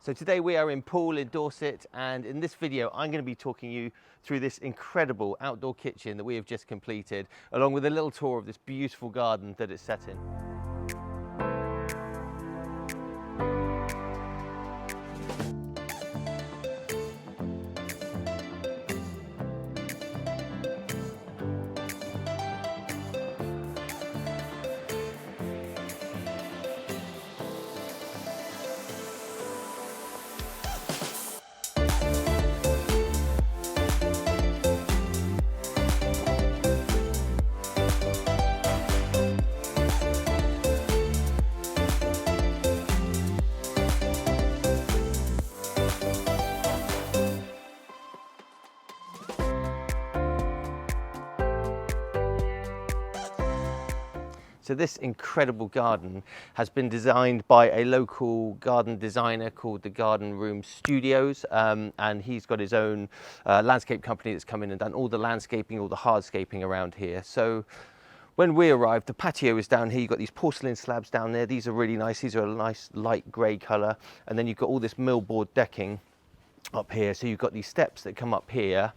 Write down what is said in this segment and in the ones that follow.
So today we are in Poole in Dorset, and in this video I'm going to be talking you through this incredible outdoor kitchen that we have just completed, along with a little tour of this beautiful garden that it's set in. So this incredible garden has been designed by a local garden designer called the Garden Room Studios, and he's got his own landscape company that's come in and done all the landscaping, all the hardscaping around here. So when we arrived, the patio is down here. You've got these porcelain slabs down there. These are really nice. These are a nice light grey colour. And then you've got all this millboard decking up here. So you've got these steps that come up here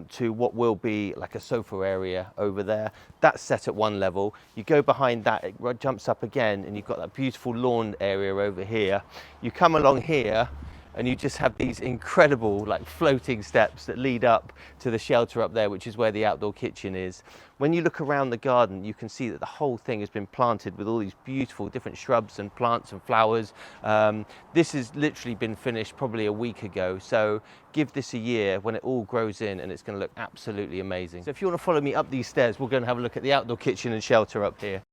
to what will be like a sofa area over there. That's set at one level. You go behind that, it jumps up again, and you've got that beautiful lawn area over here. You come along here and you just have these incredible like floating steps that lead up to the shelter up there, which is where the outdoor kitchen is. When you look around the garden, you can see that the whole thing has been planted with all these beautiful different shrubs and plants and flowers. This has literally been finished probably a week ago, so give this a year when it all grows in and it's going to look absolutely amazing. So if you want to follow me up these stairs, we're going to have a look at the outdoor kitchen and shelter up here.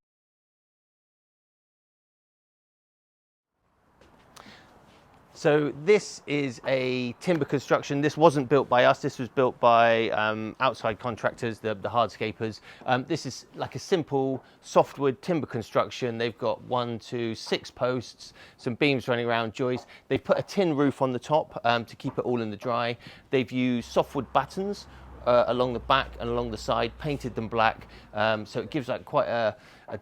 So this is a timber construction. This wasn't built by us. This was built by outside contractors, the hardscapers. This is like a simple softwood timber construction. They've got 1 to 6 posts, some beams running around, joists. They've put a tin roof on the top to keep it all in the dry. They've used softwood battens along the back and along the side, painted them black, so it gives like quite a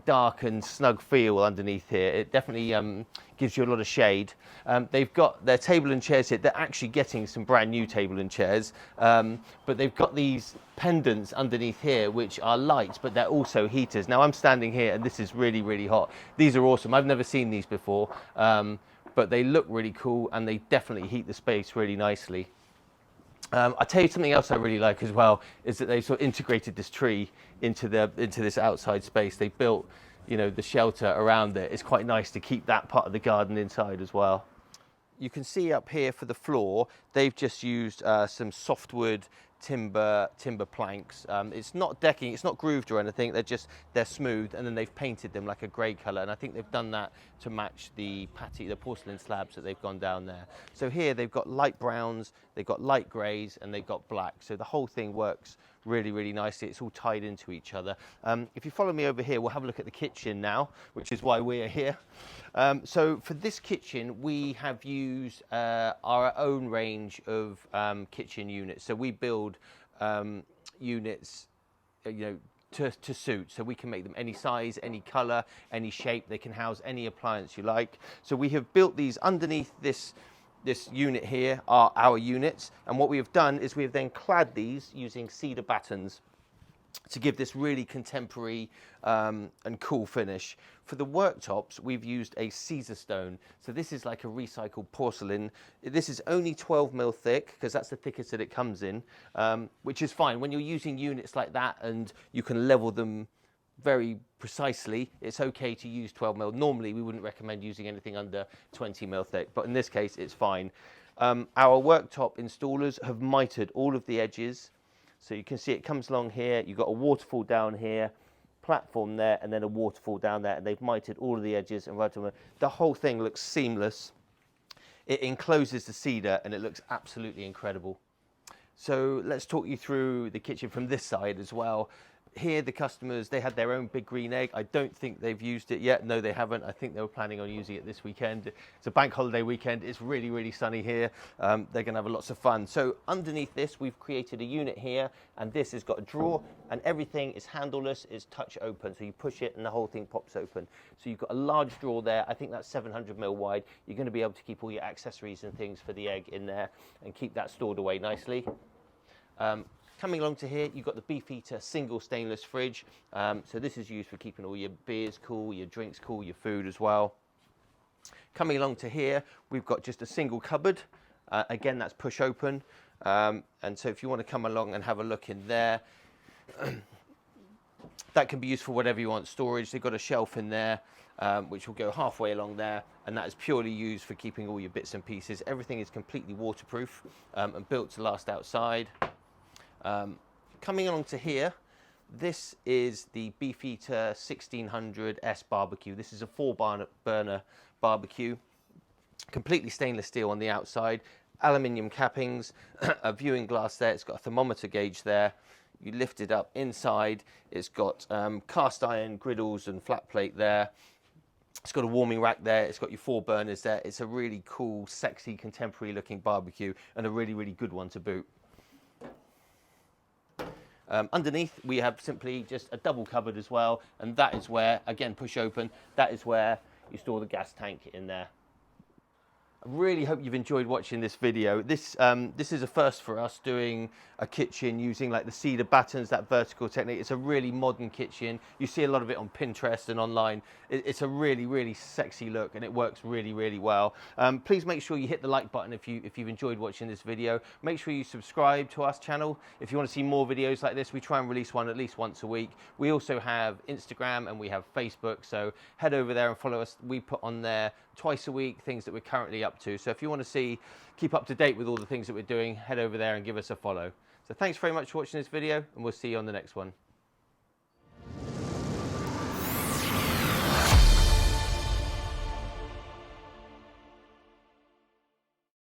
dark and snug feel underneath here. It definitely gives you a lot of shade. They've got their table and chairs here. They're actually getting some brand new table and chairs, but they've got these pendants underneath here which are lights, but they're also heaters. Now I'm standing here and this is really, really hot. These are awesome. I've never seen these before, but they look really cool and they definitely heat the space really nicely. I'll tell you something else I really like as well, is that they sort of integrated this tree into this outside space. They built, you know, the shelter around it. It's quite nice to keep that part of the garden inside as well. You can see up here for the floor, they've just used some softwood timber planks. It's not decking, it's not grooved or anything. They're smooth, and then they've painted them like a grey colour. And I think they've done that to match the porcelain slabs that they've gone down there. So here they've got light browns, they've got light greys, and they've got black. So the whole thing works really, really nicely. It's all tied into each other. If you follow me over here, we'll have a look at the kitchen now, which is why we're here. So for this kitchen, we have used our own range of kitchen units. So we build units, to suit, so we can make them any size, any color, any shape. They can house any appliance you like. So we have built these underneath this unit here are our units, and what we have done is we have then clad these using cedar battens to give this really contemporary and cool finish. For the worktops, we've used a Caesar stone. So this is like a recycled porcelain. This is only 12mm thick, because that's the thickest that it comes in, which is fine. When you're using units like that and you can level them very precisely, it's okay to use 12mm. Normally, we wouldn't recommend using anything under 20mm thick, but in this case, it's fine. Our worktop installers have mitered all of the edges. So you can see it comes along here. You've got a waterfall down here, platform there, and then a waterfall down there. And they've mitered all of the edges and right on the whole thing looks seamless. It encloses the cedar and it looks absolutely incredible. So let's talk you through the kitchen from this side as well. Here, the customers, they had their own big green egg. I don't think they've used it yet. No, they haven't. I think they were planning on using it this weekend. It's a bank holiday weekend. It's really, really sunny here. They're going to have lots of fun. So underneath this, we've created a unit here, and this has got a drawer, and everything is handleless, it's touch open. So you push it and the whole thing pops open. So you've got a large drawer there. I think that's 700 mil wide. You're going to be able to keep all your accessories and things for the egg in there and keep that stored away nicely. Coming along to here, you've got the Beefeater single stainless fridge. So this is used for keeping all your beers cool, your drinks cool, your food as well. Coming along to here, we've got just a single cupboard. Again, that's push open. And so if you want to come along and have a look in there, that can be used for whatever you want. Storage, they've got a shelf in there, which will go halfway along there. And that is purely used for keeping all your bits and pieces. Everything is completely waterproof and built to last outside. Coming along to here, this is the Beefeater 1600S barbecue. This is a 4-burner barbecue, completely stainless steel on the outside, aluminium cappings, a viewing glass there. It's got a thermometer gauge there. You lift it up inside. It's got cast iron griddles and flat plate there. It's got a warming rack there. It's got your 4 burners there. It's a really cool, sexy, contemporary looking barbecue and a really, really good one to boot. Underneath, we have simply just a double cupboard as well, and that is where, again, push open, that is where you store the gas tank in there. I really hope you've enjoyed watching this video. This is a first for us, doing a kitchen using like the cedar battens, that vertical technique. It's a really modern kitchen. You see a lot of it on Pinterest and online. It's a really, really sexy look, and it works really, really well. Please make sure you hit the like button if you've enjoyed watching this video. Make sure you subscribe to our channel. If you want to see more videos like this, we try and release one at least once a week. We also have Instagram and we have Facebook, so head over there and follow us. We put on there twice a week things that we're currently up to. So if you want to keep up to date with all the things that we're doing, head over there and give us a follow. So thanks very much for watching this video, and we'll see you on the next one.